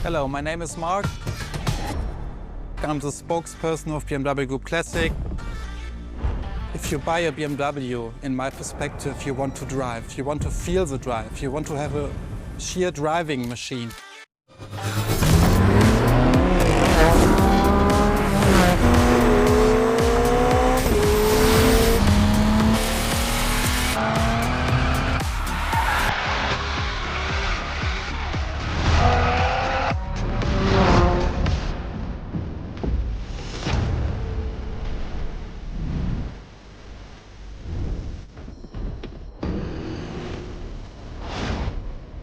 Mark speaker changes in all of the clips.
Speaker 1: Hello, my name is Mark. I'm the spokesperson of BMW Group Classic. If you buy a BMW, in my perspective, you want to drive. You want to feel the drive. You want to have a sheer driving machine.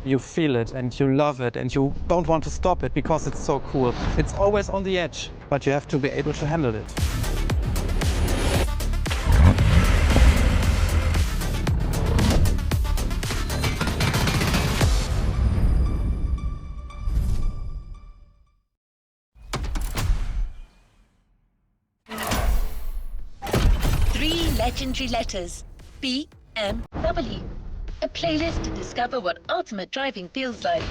Speaker 1: You feel it and you love it and you don't want to stop it because it's so cool. It's always on the edge, but you have to be able to handle it.
Speaker 2: Three legendary letters. BMW. A playlist to discover what ultimate driving feels like.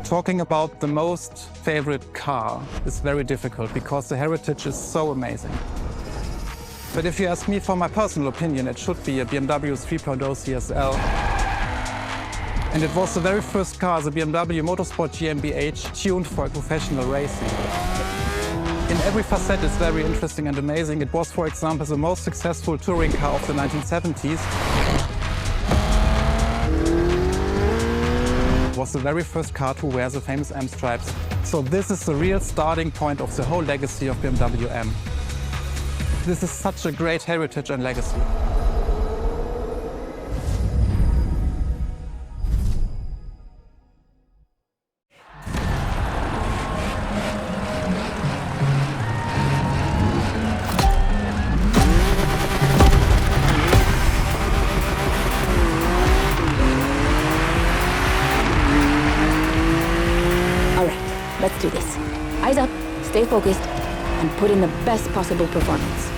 Speaker 1: Talking about the most favorite car is very difficult because the heritage is so amazing. But if you ask me for my personal opinion, it should be a BMW 3.0 CSL. And it was the very first car, the BMW Motorsport GmbH, tuned for professional racing. In every facet it's very interesting and amazing. It was, for example, the most successful touring car of the 1970s. Was the very first car to wear the famous M stripes. So this is the real starting point of the whole legacy of BMW M. This is such a great heritage and legacy.
Speaker 3: Let's do this. Eyes up, stay focused, and put in the best possible performance.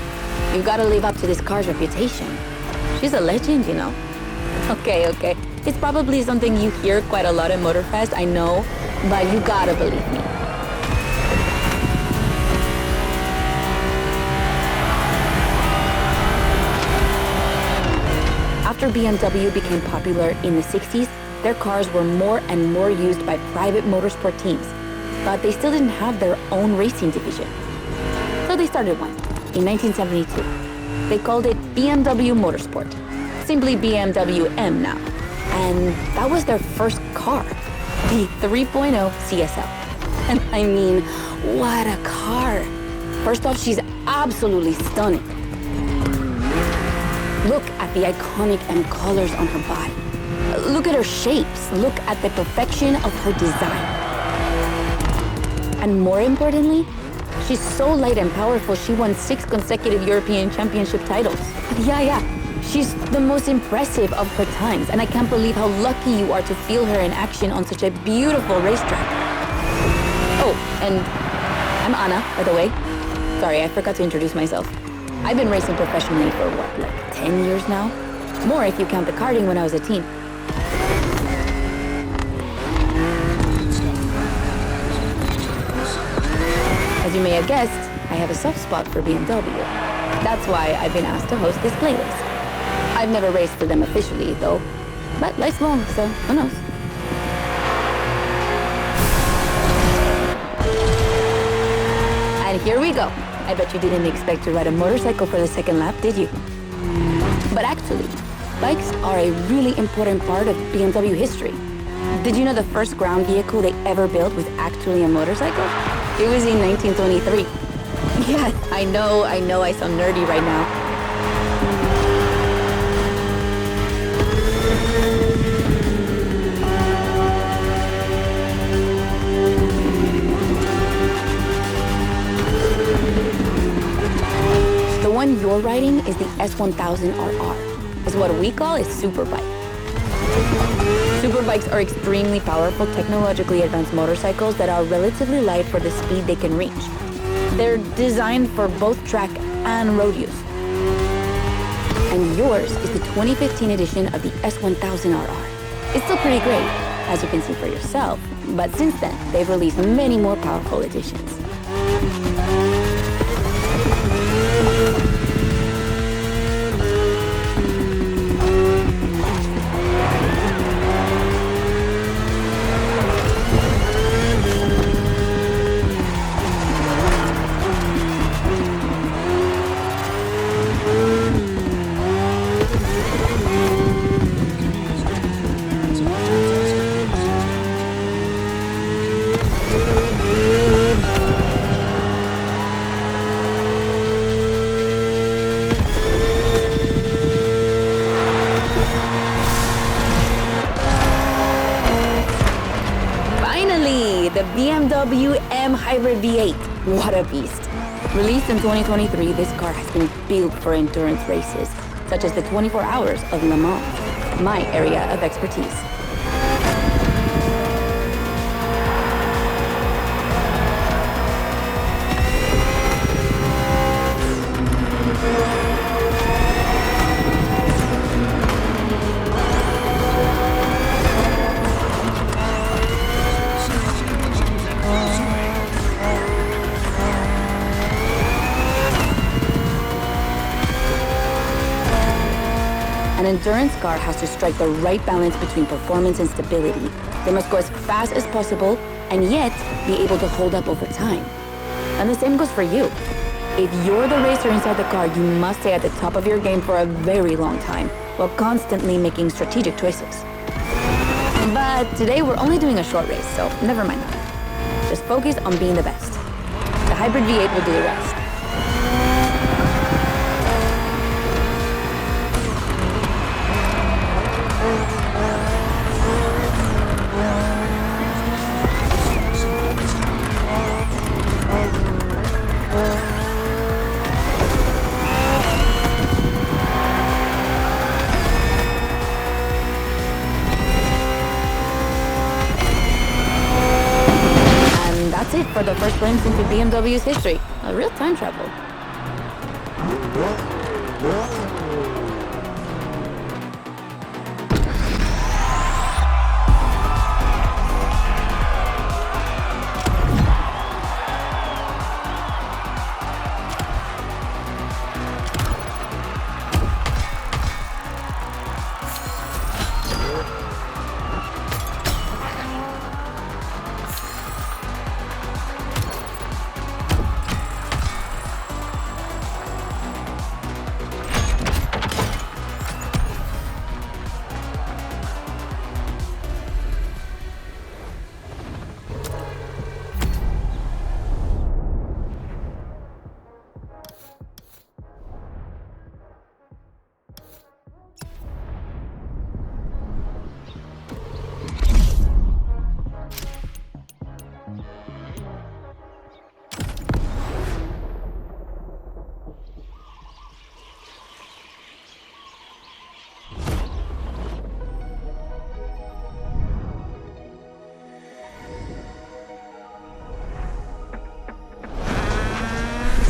Speaker 3: You've got to live up to this car's reputation. She's a legend, you know. Okay. It's probably something you hear quite a lot at Motorfest, I know, but you gotta believe me. After BMW became popular in the 60s, their cars were more and more used by private motorsport teams. But they still didn't have their own racing division. So they started one in 1972. They called it BMW Motorsport, simply BMW M now. And that was their first car, the 3.0 CSL. And I mean, what a car. First off, she's absolutely stunning. Look at the iconic M colors on her body. Look at her shapes. Look at the perfection of her design. And more importantly, she's so light and powerful, she won 6 consecutive European Championship titles. Yeah, she's the most impressive of her times, and I can't believe how lucky you are to feel her in action on such a beautiful racetrack. Oh, and I'm Anna, by the way. Sorry, I forgot to introduce myself. I've been racing professionally for what, like 10 years now? More if you count the karting when I was a teen. As you may have guessed, I have a soft spot for BMW. That's why I've been asked to host this playlist. I've never raced for them officially, though. But life's long, so who knows? go. I bet you didn't expect to ride a motorcycle for the second lap, did you? But actually, bikes are a really important part of BMW history. Did you know the first ground vehicle they ever built was actually a motorcycle? It was in 1923. Yeah, I know I sound nerdy right now. The one you're riding is the S1000RR. It's what we call a superbike. Superbikes are extremely powerful, technologically advanced motorcycles that are relatively light for the speed they can reach. They're designed for both track and road use. And yours is the 2015 edition of the S1000RR. It's still pretty great, as you can see for yourself, but since then, they've released many more powerful editions. The BMW M Hybrid V8. What a beast. Released in 2023, this car has been built for endurance races, such as the 24 Hours of Le Mans, my area of expertise. An endurance car has to strike the right balance between performance and stability. They must go as fast as possible and yet be able to hold up over time. And the same goes for you. If you're the racer inside the car, you must stay at the top of your game for a very long time while constantly making strategic choices. But today we're only doing a short race, so never mind that. Just focus on being the best. The Hybrid V8 will do the rest. That's it for the first glimpse into BMW's history. A real time travel.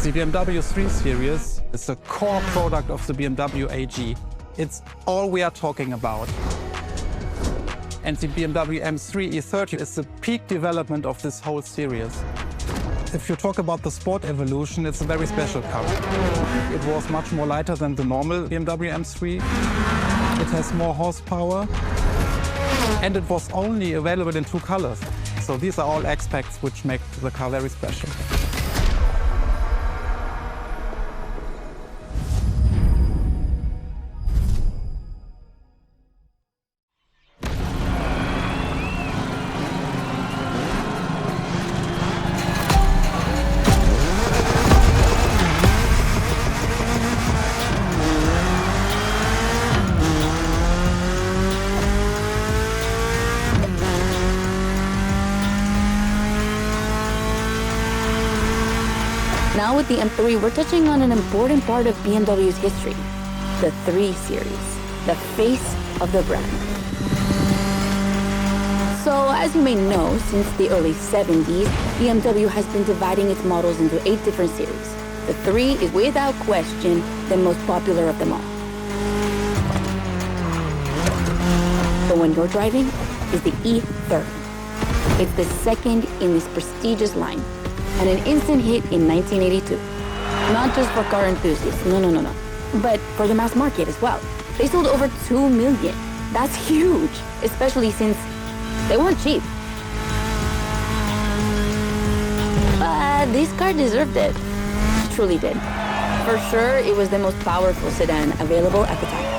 Speaker 1: The BMW 3 Series is the core product of the BMW AG. It's all we are talking about. And the BMW M3 E30 is the peak development of this whole series. If you talk about the sport evolution, it's a very special car. It was much more lighter than the normal BMW M3. It has more horsepower. And it was only available in 2 colors. So these are all aspects which make the car very special.
Speaker 3: Now with the M3, we're touching on an important part of BMW's history, the 3 Series, the face of the brand. So, as you may know, since the early 70s, BMW has been dividing its models into 8 different series. The 3 is without question the most popular of them all. The one you're driving is the E30. It's the second in this prestigious line, and an instant hit in 1982. Not just for car enthusiasts, no. But for the mass market as well. They sold over 2 million. That's huge, especially since they weren't cheap. But this car deserved it. It truly did. For sure, it was the most powerful sedan available at the time.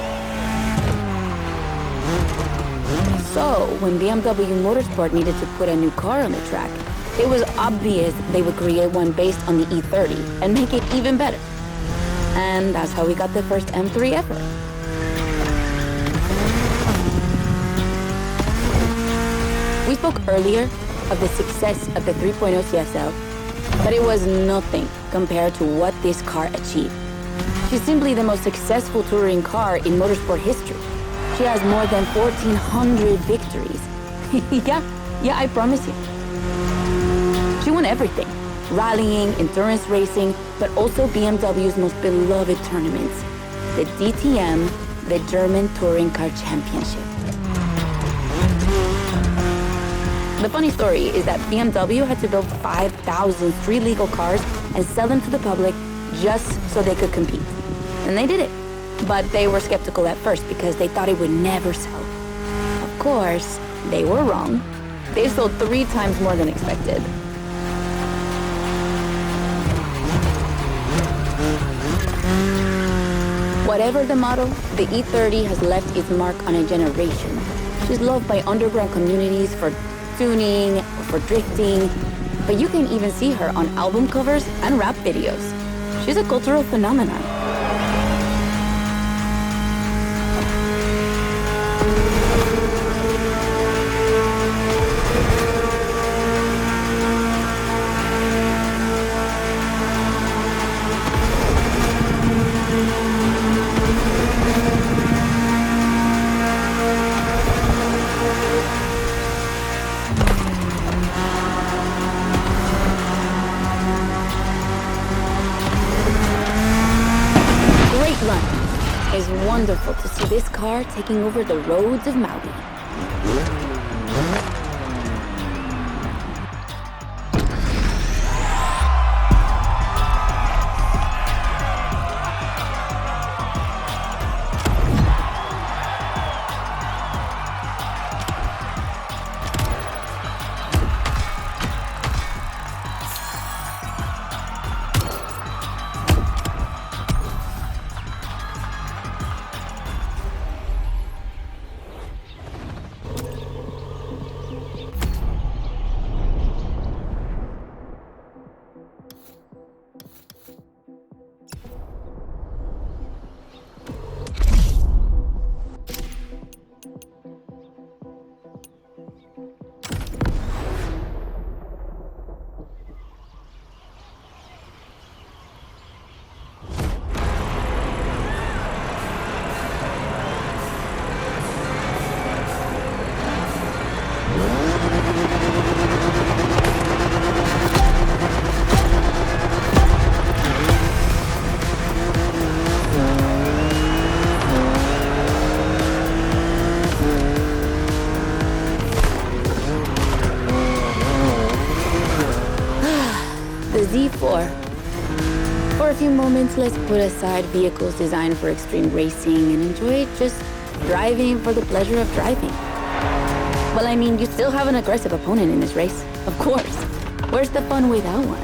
Speaker 3: So, when BMW Motorsport needed to put a new car on the track, it was obvious they would create one based on the E30 and make it even better. And that's how we got the first M3 ever. We spoke earlier of the success of the 3.0 CSL, but it was nothing compared to what this car achieved. She's simply the most successful touring car in motorsport history. She has more than 1,400 victories. Yeah, I promise you. She won everything. Rallying, endurance racing, but also BMW's most beloved tournaments. The DTM, the German Touring Car Championship. The funny story is that BMW had to build 5,000 street legal cars and sell them to the public just so they could compete. And they did it. But they were skeptical at first because they thought it would never sell. Of course, they were wrong. They sold 3 times more than expected. Whatever the model, the E30 has left its mark on a generation. She's loved by underground communities for tuning, for drifting, but you can even see her on album covers and rap videos. She's a cultural phenomenon. It's wonderful to see this car taking over the roads of Maui. Z4. For a few moments, let's put aside vehicles designed for extreme racing and enjoy just driving for the pleasure of driving. Well, I mean, you still have an aggressive opponent in this race, of course. Where's the fun without one?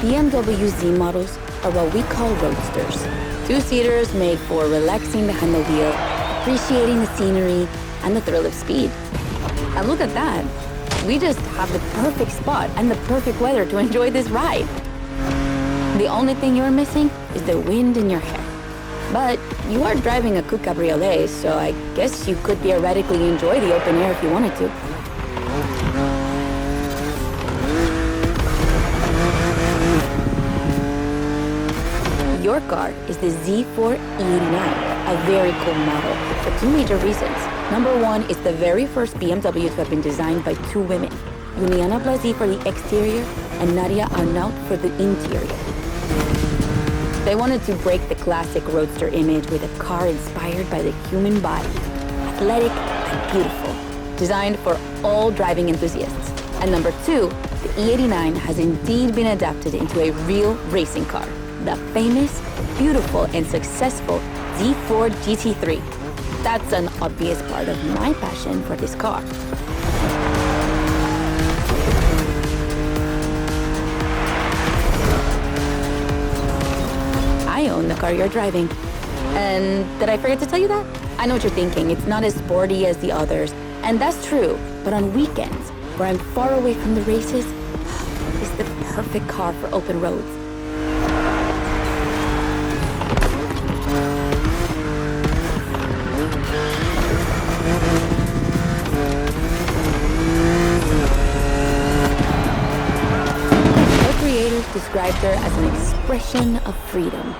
Speaker 3: BMW Z models are what we call roadsters. 2-seaters made for relaxing behind the wheel, appreciating the scenery, and the thrill of speed. And look at that. We just have the perfect spot and the perfect weather to enjoy this ride. The only thing you're missing is the wind in your hair. But you are driving a coupe cabriolet, so I guess you could theoretically enjoy the open air if you wanted to. Your car is the Z4 E89, a very cool model for two major reasons. Number one, it's the very first BMW to have been designed by two women, Juliana Blasi for the exterior and Nadia Arnaut for the interior. They wanted to break the classic roadster image with a car inspired by the human body, athletic and beautiful, designed for all driving enthusiasts. And number two, the E89 has indeed been adapted into a real racing car, the famous, beautiful, and successful Z4 GT3. That's an obvious part of my passion for this car. I own the car you're driving. And did I forget to tell you that? I know what you're thinking. It's not as sporty as the others. And that's true. But on weekends, where I'm far away from the races, it's the perfect car for open roads. Her creators described her as an expression of freedom.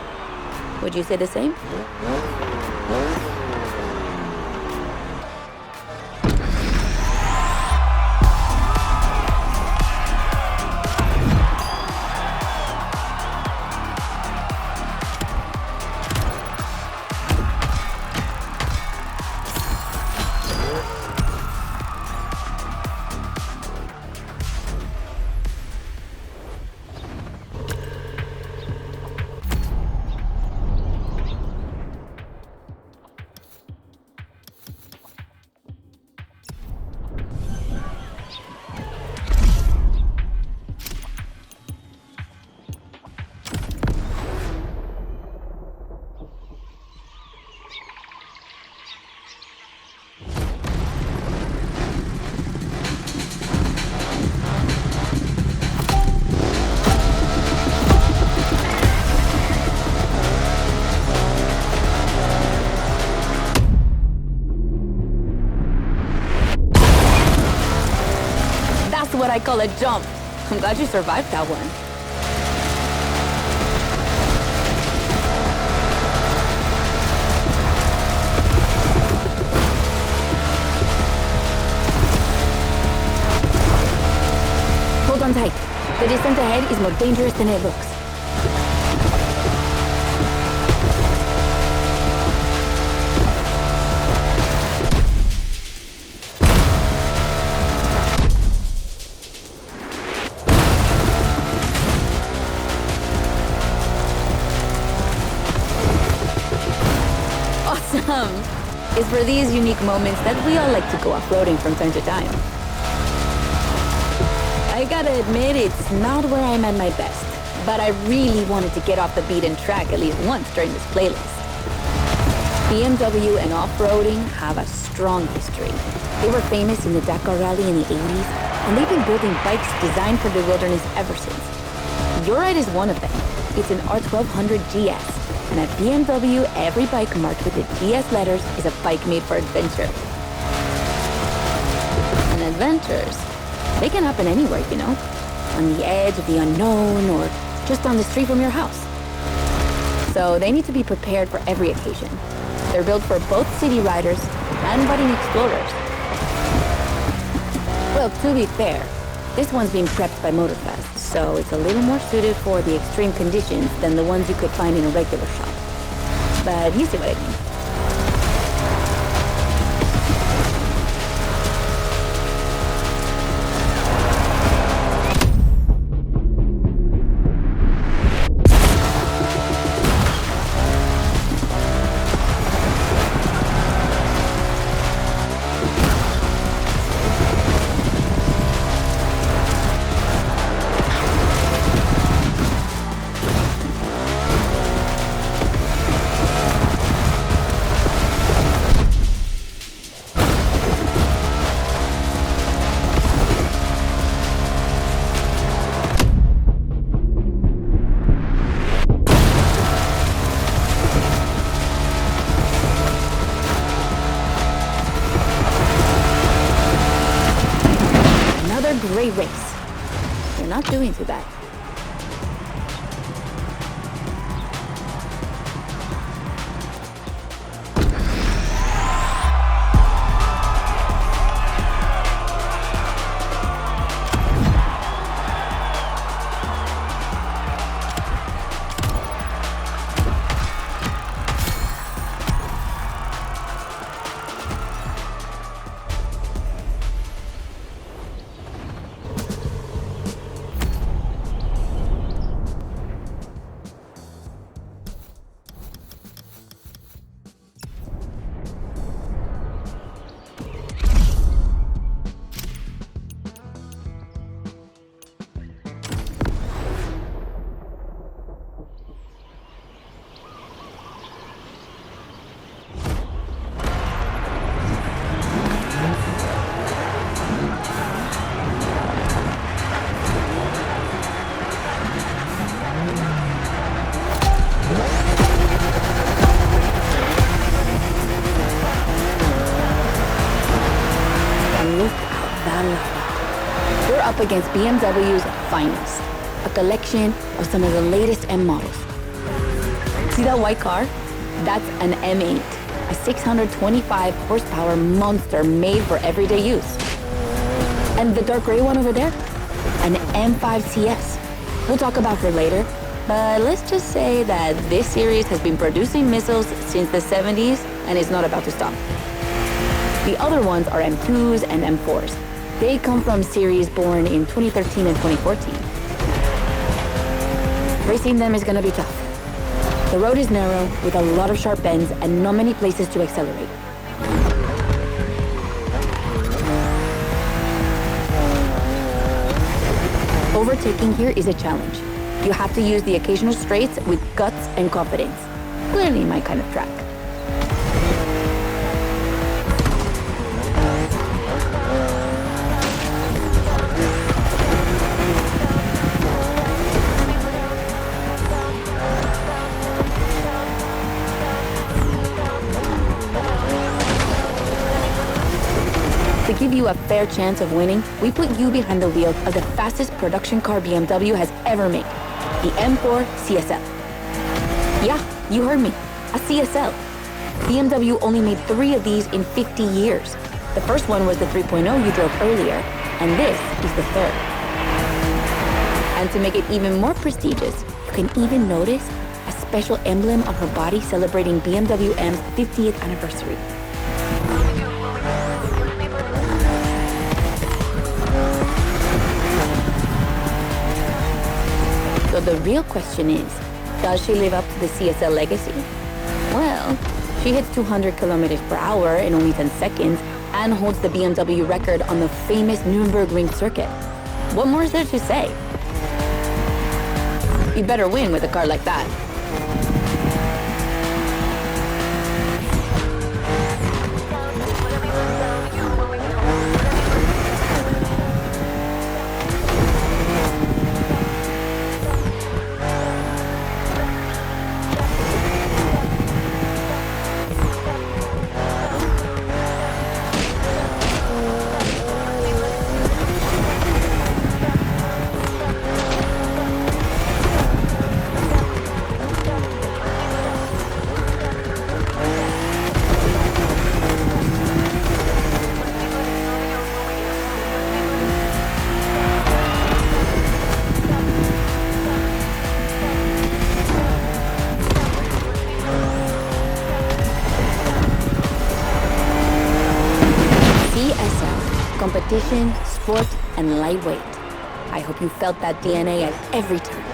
Speaker 3: Would you say the same? What I call a jump. I'm glad you survived that one. Hold on tight. The descent ahead is more dangerous than it looks. It's for these unique moments that we all like to go off-roading from time to time. I gotta admit, it's not where I'm at my best, but I really wanted to get off the beaten track at least once during this playlist. BMW and off-roading have a strong history. They were famous in the Dakar Rally in the 80s, and they've been building bikes designed for the wilderness ever since. Your ride is one of them. It's an R1200 GS. And at BMW, every bike marked with the GS letters is a bike made for adventure. And adventures, they can happen anywhere, you know? On the edge of the unknown or just down the street from your house. So they need to be prepared for every occasion. They're built for both city riders and budding explorers. Well, to be fair, this one's being prepped by Motorfest, so it's a little more suited for the extreme conditions than the ones you could find in a regular shop. But you see what I mean. not doing too bad. We're up against BMW's finest, a collection of some of the latest M models. See that white car? That's an M8, a 625 horsepower monster made for everyday use. And the dark gray one over there? An M5 CS. We'll talk about her later, but let's just say that this series has been producing missiles since the 70s and is not about to stop. The other ones are M2s and M4s. They come from series born in 2013 and 2014. Racing them is gonna be tough. The road is narrow with a lot of sharp bends and not many places to accelerate. Overtaking here is a challenge. You have to use the occasional straights with guts and confidence. Clearly my kind of track. To give you a fair chance of winning, we put you behind the wheel of the fastest production car BMW has ever made, the M4 CSL. Yeah, you heard me, a CSL. BMW only made 3 of these in 50 years. The first one was the 3.0 you drove earlier, and this is the third. And to make it even more prestigious, you can even notice a special emblem on her body celebrating BMW M's 50th anniversary. So the real question is, does she live up to the CSL legacy? Well, she hits 200 kilometers per hour in only 10 seconds and holds the BMW record on the famous Nürburgring circuit. What more is there to say? You better win with a car like that. Competition, sport, and lightweight. I hope you felt that DNA at every turn.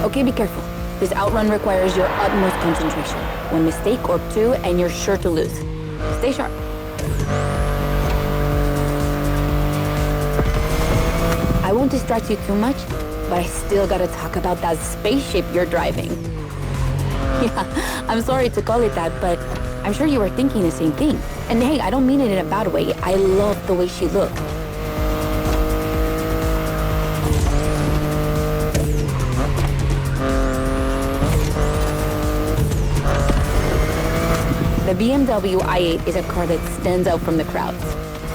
Speaker 3: Okay, be careful. This outrun requires your utmost concentration. One mistake or two, and you're sure to lose. Stay sharp. I won't distract you too much, but I still gotta talk about that spaceship you're driving. Yeah, I'm sorry to call it that, but I'm sure you were thinking the same thing. And hey, I don't mean it in a bad way. I love the way she looked. The BMW i8 is a car that stands out from the crowds.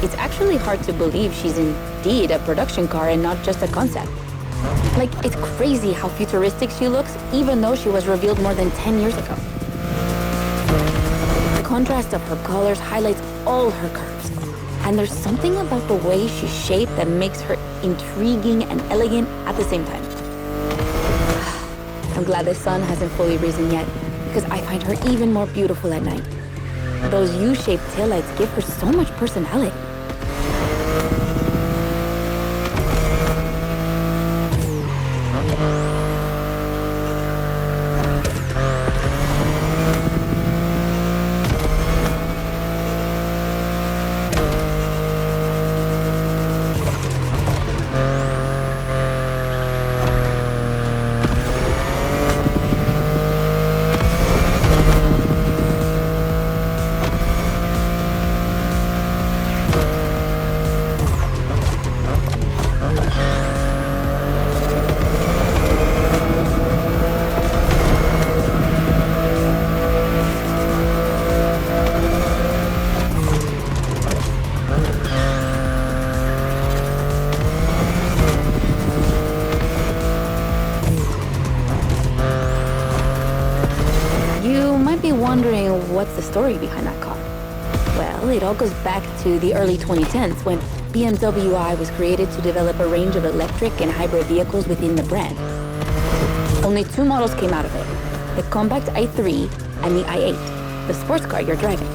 Speaker 3: It's actually hard to believe she's indeed a production car and not just a concept. Like, it's crazy how futuristic she looks, even though she was revealed more than 10 years ago. The contrast of her colors highlights all her curves. And there's something about the way she's shaped that makes her intriguing and elegant at the same time. I'm glad the sun hasn't fully risen yet, because I find her even more beautiful at night. Those U-shaped taillights give her so much personality. Wondering what's the story behind that car? Well, it all goes back to the early 2010s when BMW i was created to develop a range of electric and hybrid vehicles within the brand. Only two models came out of it, the compact i3 and the i8, the sports car you're driving.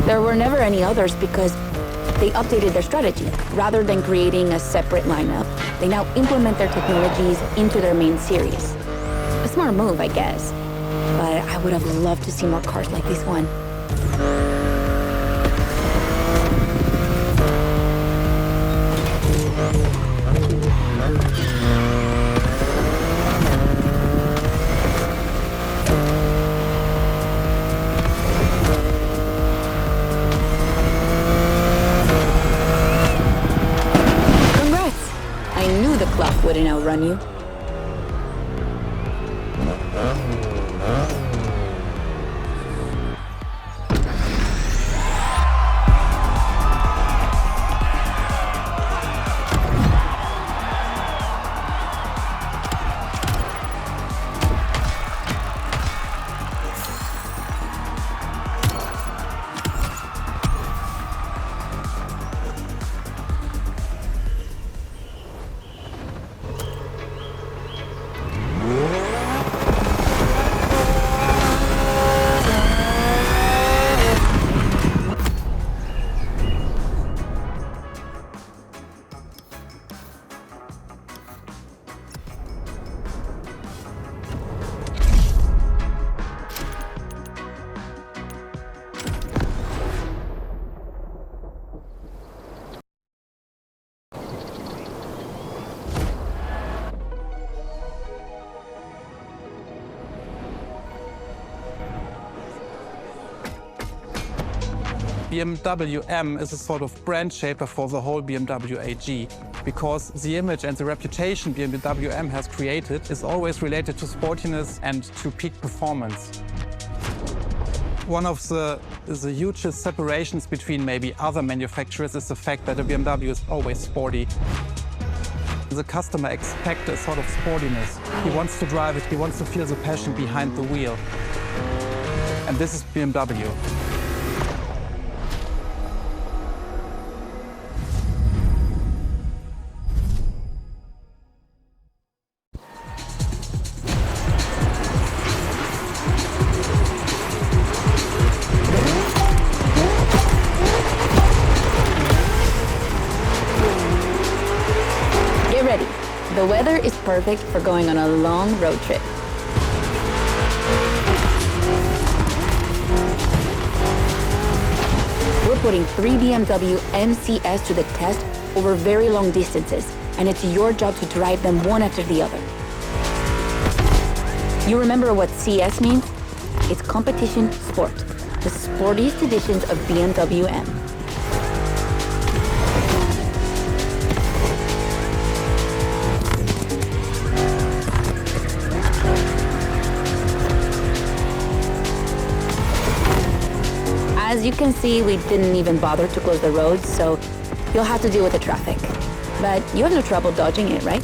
Speaker 3: There were never any others because they updated their strategy. Rather than creating a separate lineup, they now implement their technologies into their main series. A smart move, I guess. But I would have loved to see more cars like this one. Wouldn't outrun you.
Speaker 1: BMW M is a sort of brand shaper for the whole BMW AG, because the image and the reputation BMW M has created is always related to sportiness and to peak performance. One of the hugest separations between maybe other manufacturers is the fact that a BMW is always sporty. The customer expects a sort of sportiness. He wants to drive it, he wants to feel the passion behind the wheel. And this is BMW.
Speaker 3: The weather is perfect for going on a long road trip. We're putting 3 BMW MCs to the test over very long distances, and it's your job to drive them one after the other. You remember what CS means? It's competition sport, the sportiest editions of BMW M. As you can see, we didn't even bother to close the roads, so you'll have to deal with the traffic. But you have no trouble dodging it, right?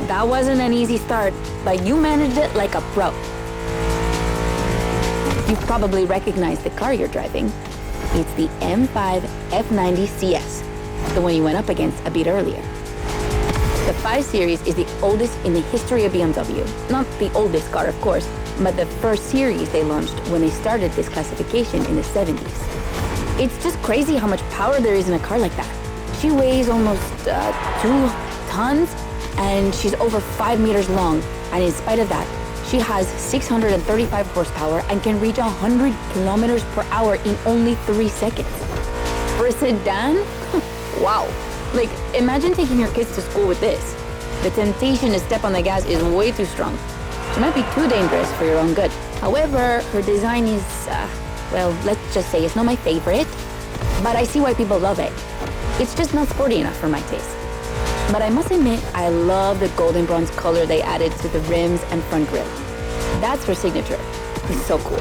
Speaker 3: That wasn't an easy start, but you managed it like a pro. You've probably recognized the car you're driving. It's the M5 F90 CS, the one you went up against a bit earlier. The 5 Series is the oldest in the history of BMW. Not the oldest car, of course, but the first series they launched when they started this classification in the 70s. It's just crazy how much power there is in a car like that. She weighs almost 2 tons, and she's over 5 meters long. And in spite of that, she has 635 horsepower and can reach 100 kilometers per hour in only 3 seconds. For a sedan? Wow. Like, imagine taking your kids to school with this. The temptation to step on the gas is way too strong. She might be too dangerous for your own good. However, her design is, well, let's just say it's not my favorite, but I see why people love it. It's just not sporty enough for my taste. But I must admit, I love the golden bronze color they added to the rims and front grille. That's her signature. It's so cool.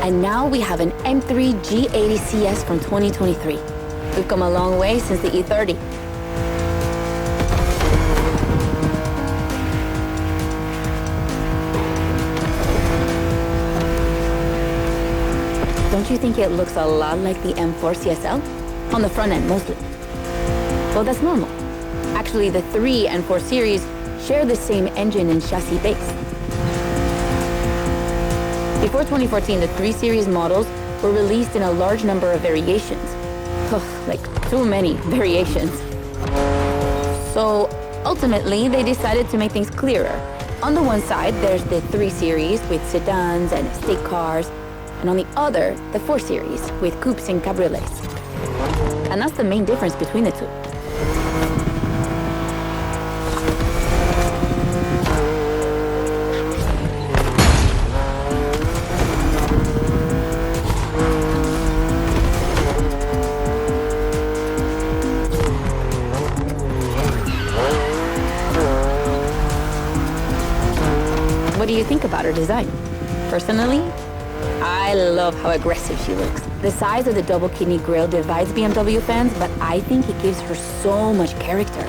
Speaker 3: And now we have an M3 G80 CS from 2023. We've come a long way since the E30. Don't you think it looks a lot like the M4 CSL? On the front end, mostly. Well, that's normal. Actually, the 3 and 4 Series share the same engine and chassis base. Before 2014, the 3 Series models were released in a large number of variations. Like, too many variations. So ultimately, they decided to make things clearer. On the one side, there's the 3 Series with sedans and estate cars, and on the other, the 4 Series with coupes and cabriolets. And that's the main difference between the two. What do you think about her design? Personally, I love how aggressive she looks. The size of the double kidney grille divides BMW fans, but I think it gives her so much character.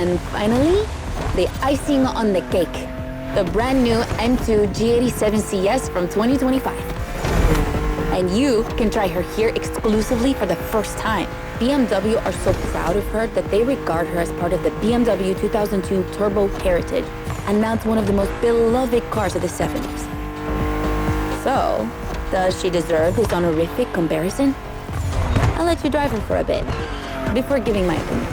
Speaker 3: And finally, the icing on the cake, the brand new M2 G87 CS from 2025. And you can try her here exclusively for the first time. BMW are so proud of her that they regard her as part of the BMW 2002 Turbo Heritage, and now it's one of the most beloved cars of the 70s. So, does she deserve this honorific comparison? I'll let you drive her for a bit, before giving my opinion.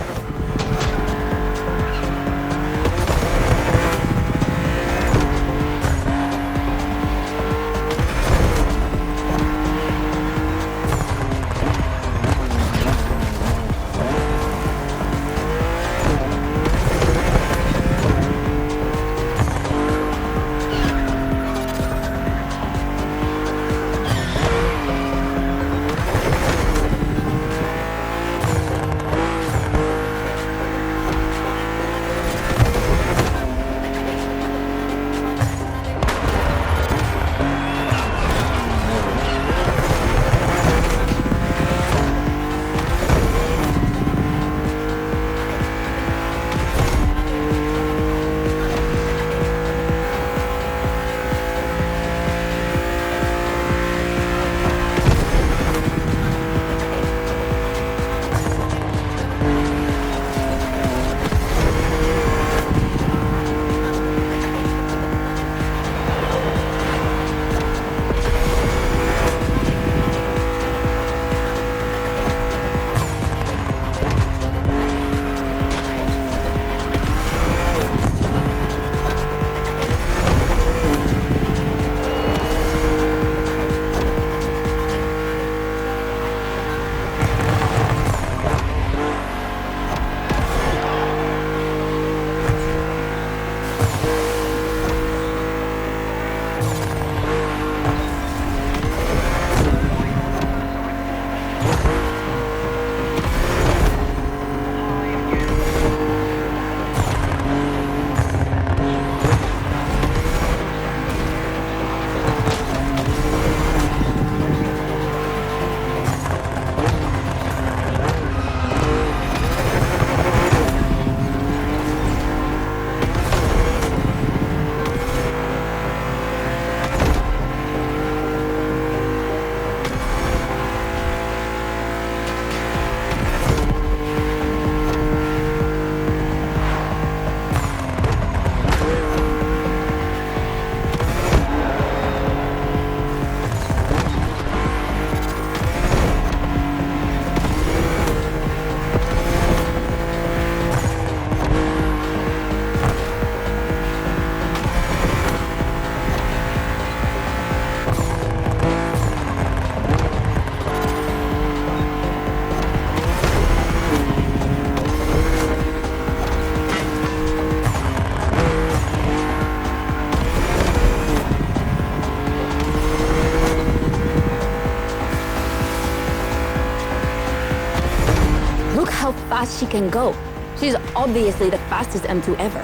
Speaker 3: Look how fast she can go. She's obviously the fastest M2 ever.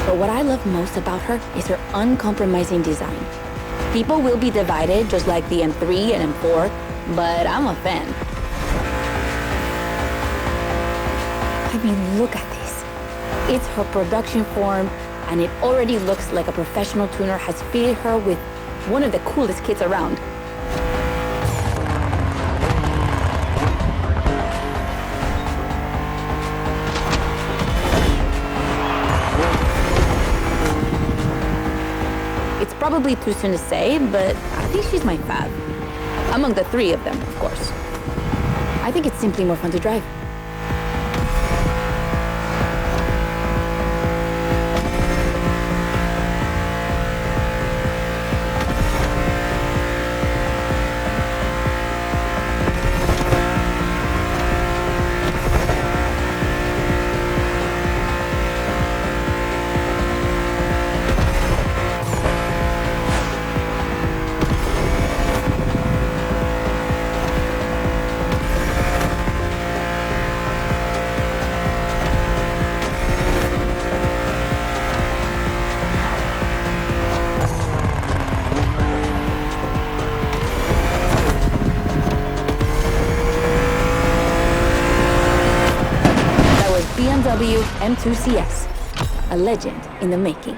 Speaker 3: But what I love most about her is her uncompromising design. People will be divided just like the M3 and M4, but I'm a fan. I mean, look at this. It's her production form, and it already looks like a professional tuner has fitted her with one of the coolest kits around. It's probably too soon to say, but I think she's my fave. Among the three of them, of course. I think it's simply more fun to drive. BMW M2 CS, a legend in the making.